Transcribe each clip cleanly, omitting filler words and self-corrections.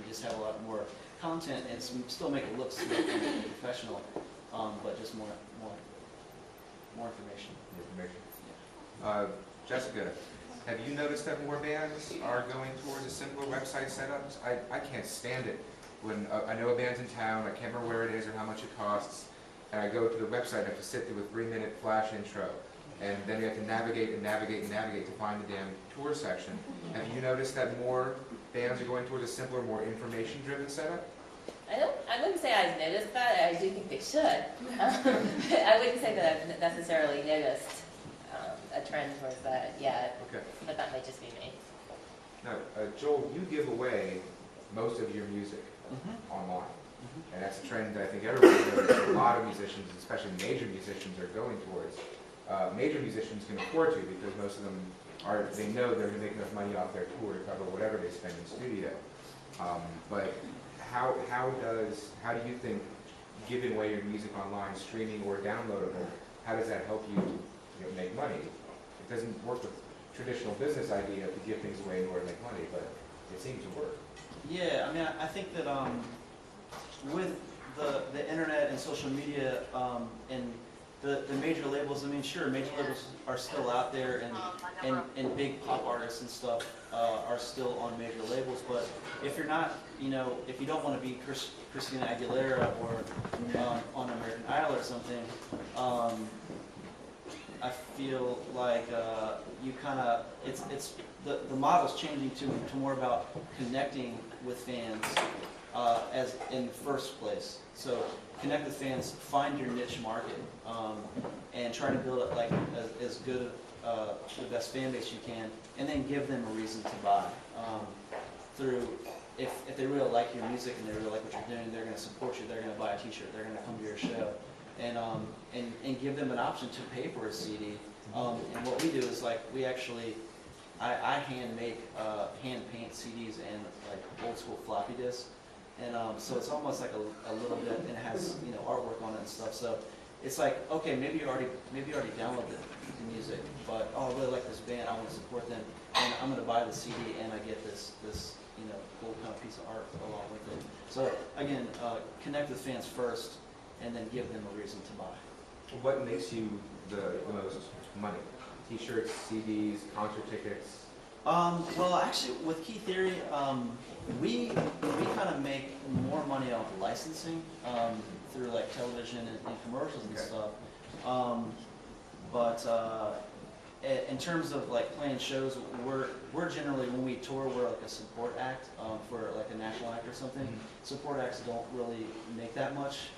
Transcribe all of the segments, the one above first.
just have a lot more content and still make it look slick and professional, but just more information. Yeah. Jessica, have you noticed that more bands are going towards a simpler website setups? I can't stand it when I know a band's in town, I can't remember where it is or how much it costs, and I go to the website, I have to sit through a 3-minute flash intro, and then you have to navigate and navigate and navigate to find the damn tour section. Have you noticed that more bands are going towards a simpler, more information-driven setup? I wouldn't say I've noticed that. I do think they should. I wouldn't say that I've necessarily noticed a trend towards that yet. Okay. But that might just be me. Now, Joel, you give away most of your music online. And that's a trend that I think everybody knows. A lot of musicians, especially major musicians, are going towards. Major musicians can afford to because most of them they know they're going to make enough money off their tour to cover whatever they spend in studio. But how do you think giving away your music online, streaming or downloadable, how does that help you, make money? It doesn't work with traditional business idea to give things away in order to make money, but it seems to work. Yeah, I mean, I think that with the internet and social media and the major labels, I mean, sure, major labels are still out there, and big pop artists and stuff are still on major labels. But if you're not, if you don't want to be Christina Aguilera or on American Idol or something, I feel like you kind of the model's changing to more about connecting with fans as in the first place. So connect with fans, find your niche market, and try to build it like as good the best fan base you can, and then give them a reason to buy. Through if they really like your music and they really like what you're doing, they're going to support you. They're going to buy a T-shirt. They're going to come to your show, and give them an option to pay for a CD. And what we do is I hand paint CDs and like old school floppy disks. And so it's almost like a little bit, and it has artwork on it and stuff. So it's like, okay, maybe you already downloaded the music, but I really like this band, I want to support them, and I'm going to buy the CD, and I get this cool kind of piece of art along with it. So again, connect with fans first, and then give them a reason to buy. What makes you the most money? T-shirts, CDs, concert tickets? Well, actually, with Key Theory, we kind of make more money off licensing through like television and commercials and stuff. But in terms of like playing shows, we're generally, when we tour, we're like a support act for like a national act or something. Support acts don't really make that much.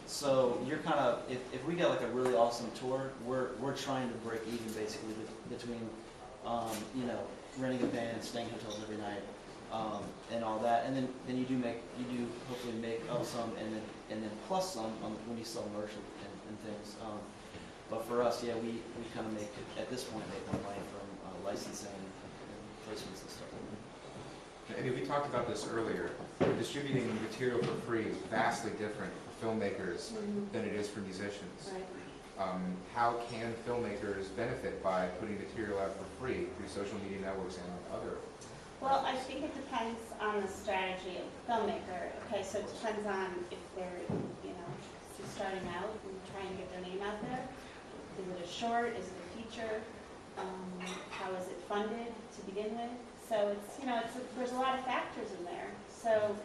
So you're kind of, if we get like a really awesome tour, we're trying to break even basically between renting a van, staying in hotels every night, and all that, and then you do hopefully make up some, and then plus some when you sell merch and things. But for us, yeah, we kind of make at this point more money from licensing and placements and stuff. And we talked about this earlier. Distributing material for free is vastly different for filmmakers than it is for musicians. Right. How can filmmakers benefit by putting material out for free through social media networks and other? Well, I think it depends on the strategy of the filmmaker. Okay, so it depends on if they're, just starting out and trying to get their name out there. Is it a short? Is it a feature? How is it funded to begin with? So there's a lot of factors in there. So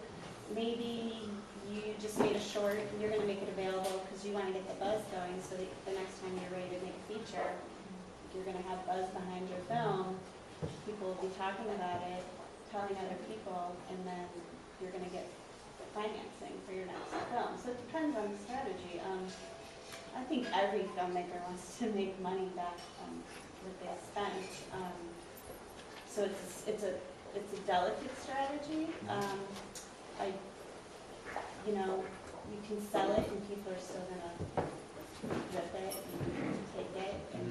maybe you just made a short and you're going to make it available because you want to get the buzz going, so that the next time you're ready to make a feature, you're going to have buzz behind your film. People will be talking about it, telling other people, and then you're going to get financing for your next film. So it depends on the strategy. I think every filmmaker wants to make money back on what they spent. So it's a delicate strategy. You can sell it and people are still going to rip it and take it and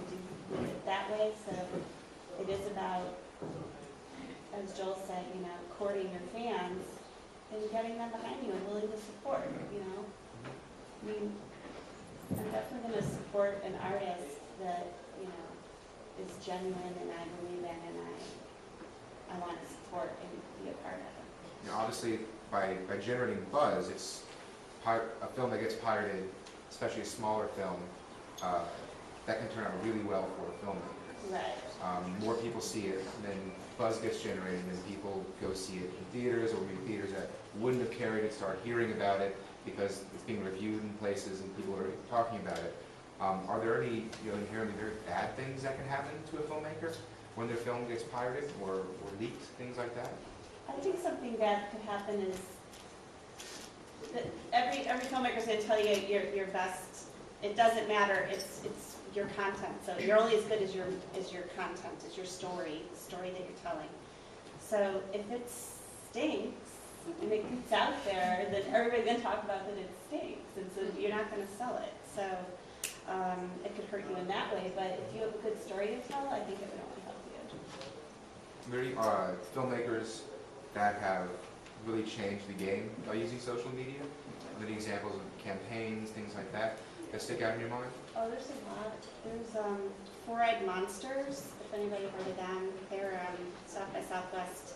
do it that way. So it is about, as Joel said, courting your fans and getting them behind you and willing to support, I mean, I'm definitely going to support an artist that, is genuine and I believe in and I want to support and be a part of it. obviously by generating buzz, it's a film that gets pirated, especially a smaller film, that can turn out really well for a filmmaker. Right. More people see it, then buzz gets generated, and then people go see it in theaters, or maybe theaters that wouldn't have carried it start hearing about it because it's being reviewed in places and people are talking about it. Are there any inherently very bad things that can happen to a filmmaker when their film gets pirated or leaked, things like that? I think something bad could happen is that every filmmaker is going to tell you your best. It doesn't matter. It's your content. So you're only as good as your content, as your story, the story that you're telling. So if it stinks and it gets out there, then everybody's going to talk about that it stinks, and so you're not going to sell it. So it could hurt you in that way. But if you have a good story to tell, I think it would only help you. There are filmmakers that have really changed the game by using social media. Are there any examples of campaigns, things like that stick out in your mind? Oh, there's a lot. There's Four-Eyed Monsters, if anybody heard of them. They're South by Southwest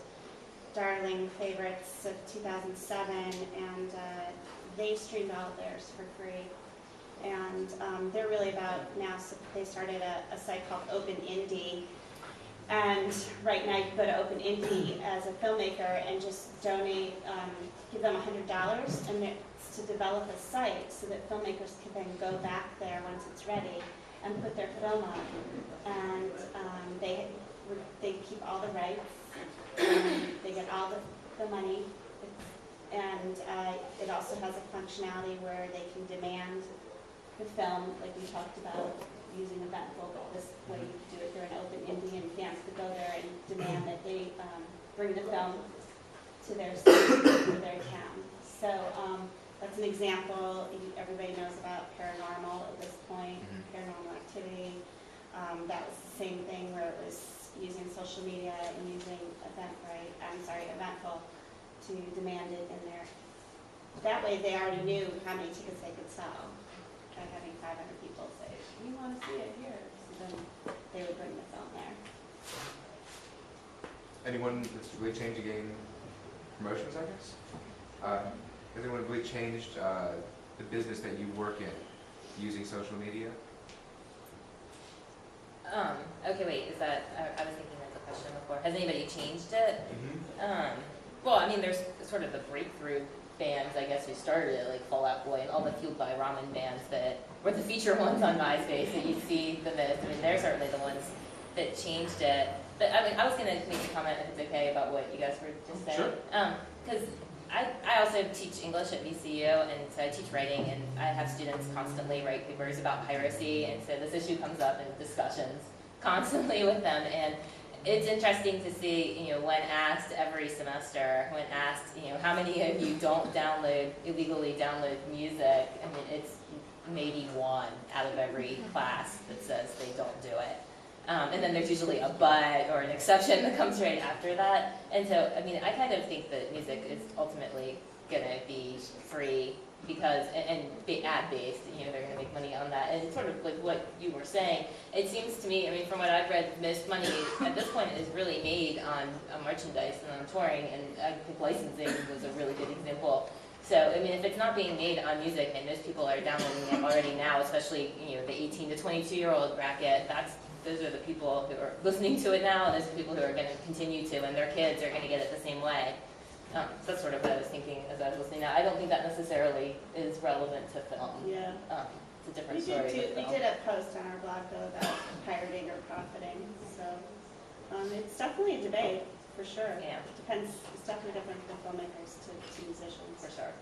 darling favorites of 2007, and they streamed all of theirs for free. And they're really about now, so they started a site called Open Indie. And right now you can go to Open Indie as a filmmaker and just donate, give them $100, and it's to develop a site so that filmmakers can then go back there once it's ready and put their film up. And they keep all the rights, and they get all the money. And it also has a functionality where they can demand the film, like we talked about, using Eventful, but this way you do it through an Open Indie, and fans could go there and demand that they bring the film to their city, to their town. So that's an example. Everybody knows about Paranormal at this point, Paranormal Activity. That was the same thing where it was using social media and using Eventful to demand it in there. That way they already knew how many tickets they could sell by having 500 people say, we want to see it here. So then they would bring the film there. Anyone that's really changed the game? Promotions, I guess? Has anyone really changed the business that you work in using social media? Okay, wait, is that, I was thinking that's a question before. Has anybody changed it? Well, I mean, there's sort of the breakthrough bands, I guess, who started it, like Fall Out Boy and all the Fueled by Ramen bands that were the feature ones on MySpace that you see the most. I mean, they're certainly the ones that changed it. But I mean, I was going to make a comment, if it's okay, about what you guys were just saying. Sure. Because I also teach English at VCU, and so I teach writing, and I have students constantly write papers about piracy, and so this issue comes up in discussions constantly with them. And it's interesting to see, when asked every semester, when asked, how many of you don't illegally download music, I mean, it's maybe one out of every class that says they don't do it. And then there's usually a but or an exception that comes right after that. And so, I mean, I kind of think that music is ultimately going to be free because, and be ad-based, they're going to make money on that. And sort of like what you were saying, it seems to me, I mean, from what I've read, most money at this point is really made on merchandise and on touring, and I think licensing was a really good example. So, I mean, if it's not being made on music and most people are downloading it already now, especially, the 18 to 22-year-old bracket, those are the people who are listening to it now, and those are the people who are going to continue to, and their kids are going to get it the same way. So that's sort of what I was thinking as I was listening. Now, I don't think that necessarily is relevant to film. Yeah. It's a different story. We did a post on our blog, though, about pirating or profiting. So it's definitely a debate, for sure. Yeah. Depends. It's definitely different from filmmakers to musicians. For sure.